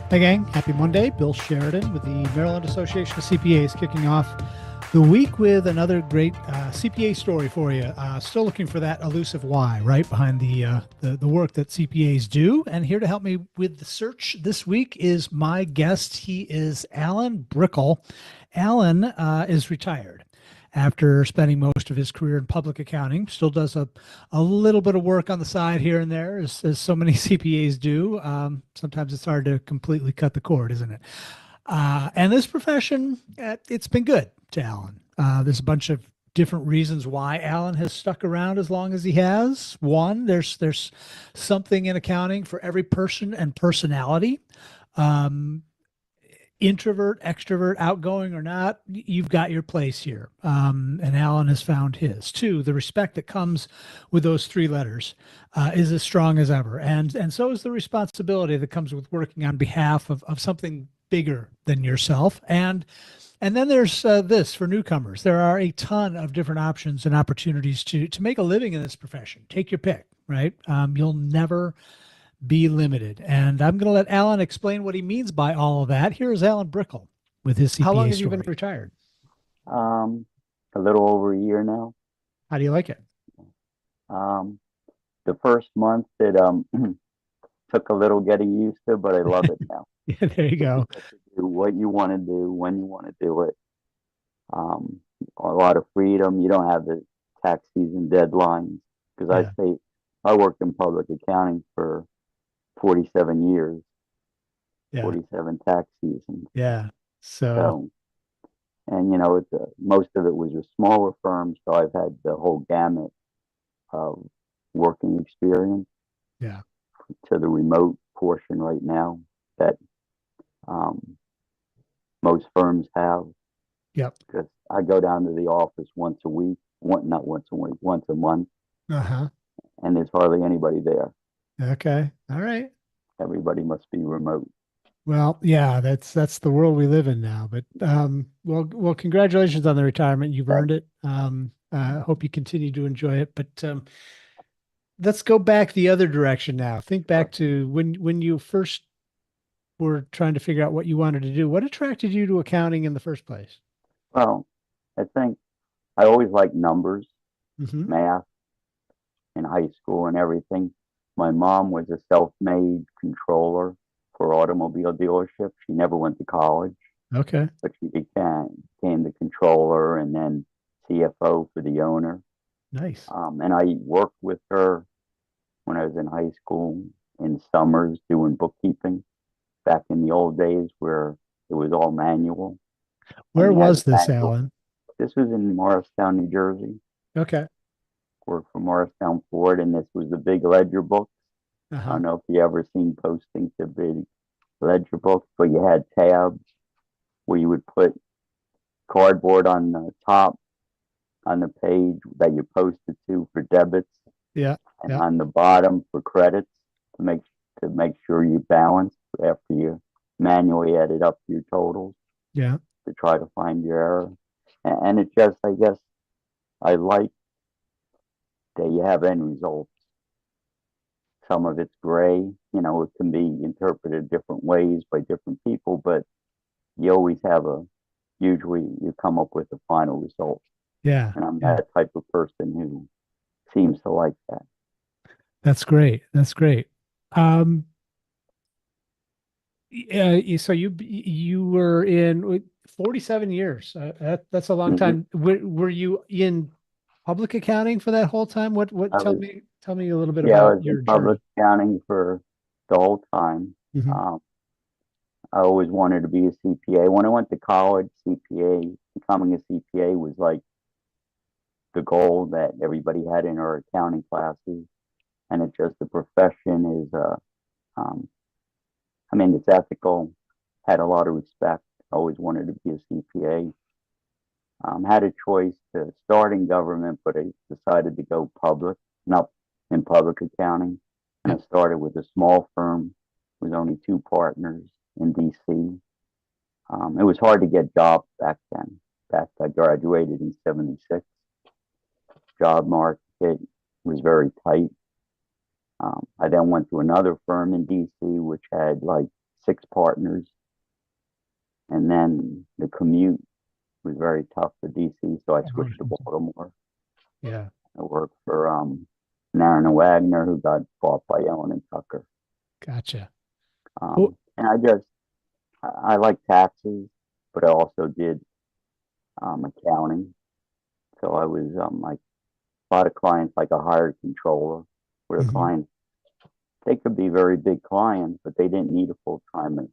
Hey, gang. Happy Monday. Bill Sheridan with the Maryland Association of CPAs kicking off the week with another great CPA story for you. Still looking for that elusive why, right behind the work that CPAs do. And here to help me with the search this week is my guest. He is Alan Brickel. Alan is retired after spending most of his career in public accounting. Still does a little bit of work on the side here and there, as so many CPAs do. Sometimes it's hard to completely cut the cord, isn't it? And this profession, it's been good to Alan. There's a bunch of different reasons why Alan has stuck around as long as he has. One, there's something in accounting for every person and personality. Um, Introvert, extrovert, outgoing or not, you've got your place here. And Alan has found his. Two, the respect that comes with those three letters is as strong as ever. And so is the responsibility that comes with working on behalf of something bigger than yourself. And then there's this for newcomers. There are a ton of different options and opportunities to make a living in this profession. Take your pick, right? You'll never be limited. And I'm going to let Alan explain what he means by all of that. Here's Alan Brickel with his How long CPA have you been story. retired? Um, a little over a year now. How do you like it? Um, the first month it took a little getting used to, but I love it now. Yeah, there you You go. get to do what you want to do when you want to do it. Um, a lot of freedom. You don't have the tax season deadlines because Yeah, I worked in public accounting for 47 years, yeah, 47 tax seasons. yeah. So, So, and most of it was with smaller firms, so I've had the whole gamut of working experience yeah, to the remote portion right now that um, most firms have. yep. Because I go down to the office once a week, not once a week, once a month, Uh-huh. and there's hardly anybody there. Okay. All right. Everybody must be remote. Well, yeah, that's the world we live in now. But well, congratulations on the retirement. You've Thank earned it. Hope you continue to enjoy it. But let's go back the other direction now. Think back to when you first were trying to figure out what you wanted to do. What attracted you to accounting in the first place? Well, I think I always liked numbers, Hmm. math in high school and everything. My mom was a self-made controller for automobile dealership. She never went to college, Okay. but she became the controller and then CFO for the owner. Nice. And I worked with her when I was in high school in summers doing bookkeeping back in the old days where it was all manual and Where you had the was this, manual. Alan? This was in Morristown, New Jersey. Okay. Worked for Morristown Ford, and this was the big ledger book. I Uh-huh. don't know if you ever seen postings of big ledger books, but you had tabs where you would put cardboard on the top on the page that you posted to for debits, Yeah. and Yeah. on the bottom for credits to make sure you balance after you manually added up your totals Yeah. to try to find your error. And it just, I guess, I like that you have end results. Some of it's gray, it can be interpreted different ways by different people, but you always usually you come up with a final result. Yeah. And I'm Yeah. that type of person who seems to like that. That's great. That's great. Um, so you were in 47 years. That's a long Hmm. time. Were you in public accounting for that whole time? What I was, tell me a little bit yeah, I about was in your public journey. accounting for the whole time. Hmm. Um, I always wanted to be a CPA. When I went to college, becoming a CPA was like the goal that everybody had in our accounting classes. And it's just the profession is, um, I mean, it's ethical, had a lot of respect, always wanted to be a CPA. Had a choice to start in government, but I decided to go public, not in public accounting. And I Yep. started with a small firm with only two partners in DC. It was hard to get jobs back then. Back I graduated in '76. Job market was very tight. I then went to another firm in DC, which had like 6 partners, and then the commute was very tough for DC, so I switched to Baltimore. Yeah. I worked for Narron Wagner, who got bought by Ellen and Tucker. Gotcha. Oh, And I like taxes, but I also did accounting. So I was like a lot of clients, like a hired controller, where the mhm. clients, they could be very big clients, but they didn't need a full-time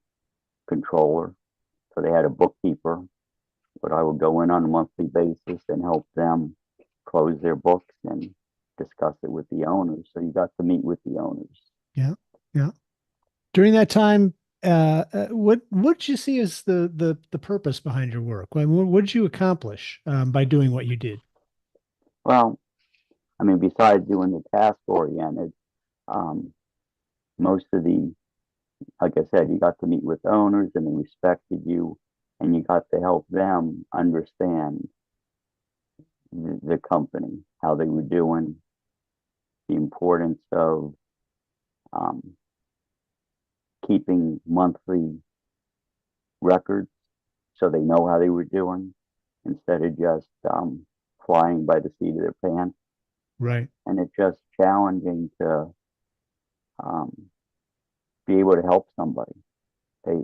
controller. So they had a bookkeeper, but I would go in on a monthly basis and help them close their books and discuss it with the owners. So you got to meet with the owners. Yeah. Yeah. During that time, what did you see as the purpose behind your work? What did you accomplish by doing what you did? Well, I mean, besides doing the task oriented, um, most of the, like I said, you got to meet with owners and they respected you, and you got to help them understand the company, how they were doing, the importance of um, keeping monthly records so they know how they were doing instead of just flying by the seat of their pants. Right. And it's just challenging to um, be able to help somebody. They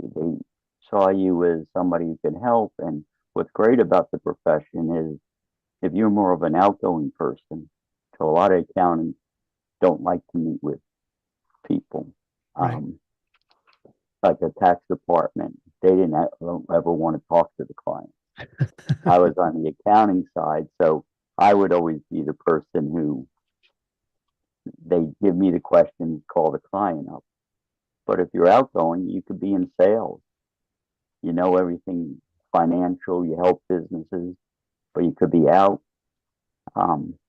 saw you as somebody who can help. And what's great about the profession is if you're more of an outgoing person, so a lot of accountants don't like to meet with people. Right. Um, like a tax department, they don't ever want to talk to the client. I was on the accounting side, so I would always be the person who they give me the questions, call the client up. But if you're outgoing, you could be in sales. You know everything financial, you help businesses, but you could be out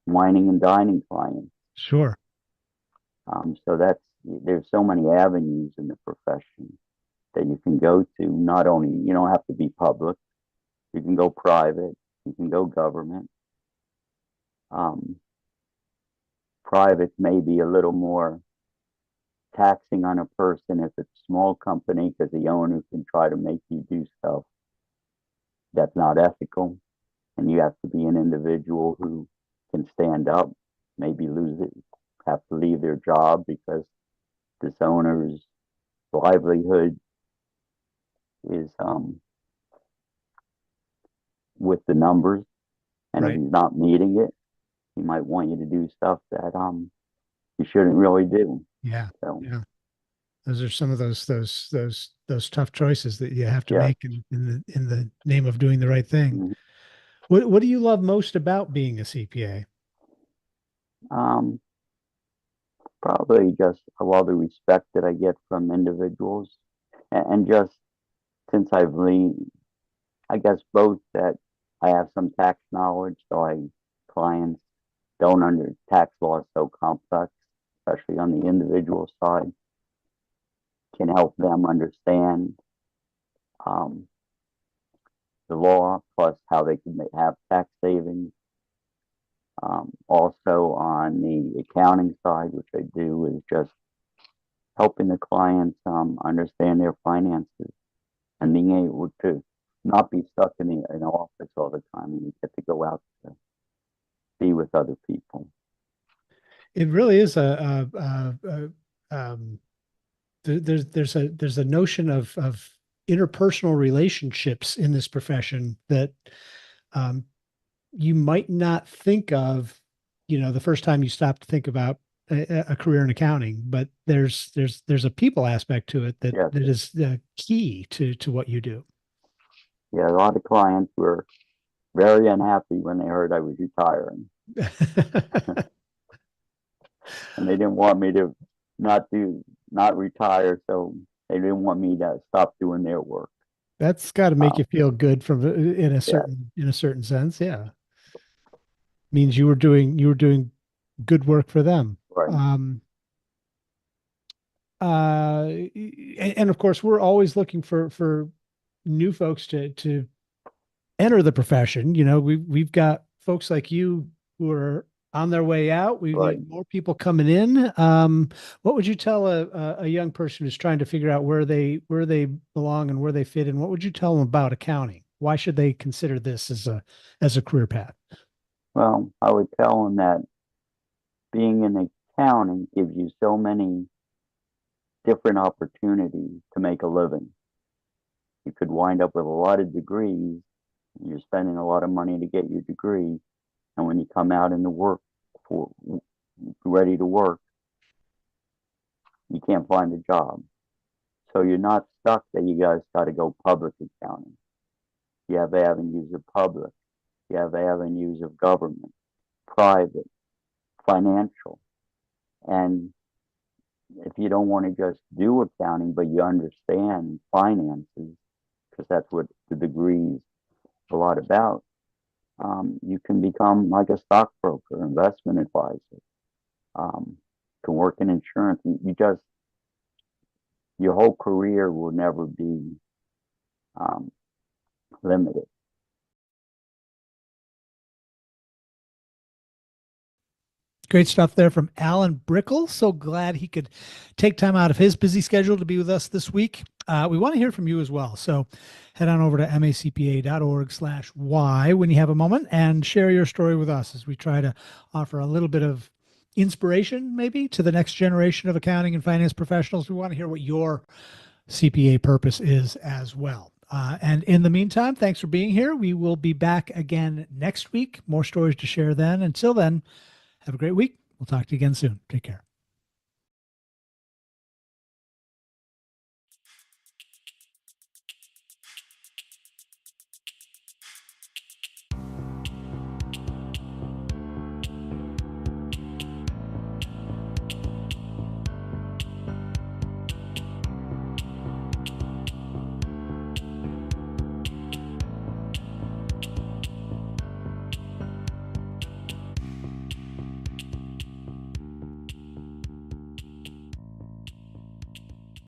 whining and dining clients. Sure. So there's so many avenues in the profession that you can go to. Not only you don't have to be public, you can go private, you can go government. Um, Private may be a little more taxing on a person if it's a small company because the owner can try to make you do stuff that's not ethical, and you have to be an individual who can stand up, maybe lose it, have to leave their job because this owner's livelihood is with the numbers, and if Right. he's not meeting it, he might want you to do stuff that you shouldn't really do. Yeah. So Yeah. Those are some of those tough choices that you have to yeah. make in the name of doing the right thing. Mhm. What do you love most about being a CPA? Um, Probably just a lot of the respect that I get from individuals, and just since I've leaned, I guess both that I have some tax knowledge, so I clients don't under tax law is so complex, especially on the individual side, can help them understand um, the law plus how they can have tax savings. Also on the accounting side, which I do, is just helping the clients understand their finances and being able to not be stuck in the in office all the time, and you get to go out to be with other people. It really is there's a notion of interpersonal relationships in this profession that um, you might not think of, the first time you stop to think about a career in accounting, but there's a people aspect to it that Yes, that is key to what you do. yeah, a lot of clients were very unhappy when they heard I was retiring, and they didn't want me to not do not retire, so they didn't want me to stop doing their work. That's got to make Um, you feel good yeah, in a certain sense. Yeah, means you were doing good work for them. right. And of course, we're always looking for new folks to enter the profession. We've got folks like you who are on their way out. We Right. need more people coming in. What would you tell a young person who's trying to figure out where they belong and where they fit in? What would you tell them about accounting? Why should they consider this as a career path? Well, I would tell them that being in accounting gives you so many different opportunities to make a living. You could wind up with a lot of degrees. You're spending a lot of money to get your degree, and when you come out in the work for ready to work, you can't find a job. So you're not stuck that you guys got to go public accounting. You have avenues of public. You have avenues of government, private, financial. And if you don't want to just do accounting, but you understand finances, because that's what the degree's a lot about, you can become like a stockbroker, investment advisor, can work in insurance. You just, your whole career will never be um, limited. Great stuff there from Alan Brickel. So glad he could take time out of his busy schedule to be with us this week. We want to hear from you as well. So head on over to macpa.org/why when you have a moment and share your story with us as we try to offer a little bit of inspiration maybe to the next generation of accounting and finance professionals. We want to hear what your CPA purpose is as well. And in the meantime, thanks for being here. We will be back again next week. More stories to share then. Until then, have a great week. We'll talk to you again soon. Take care.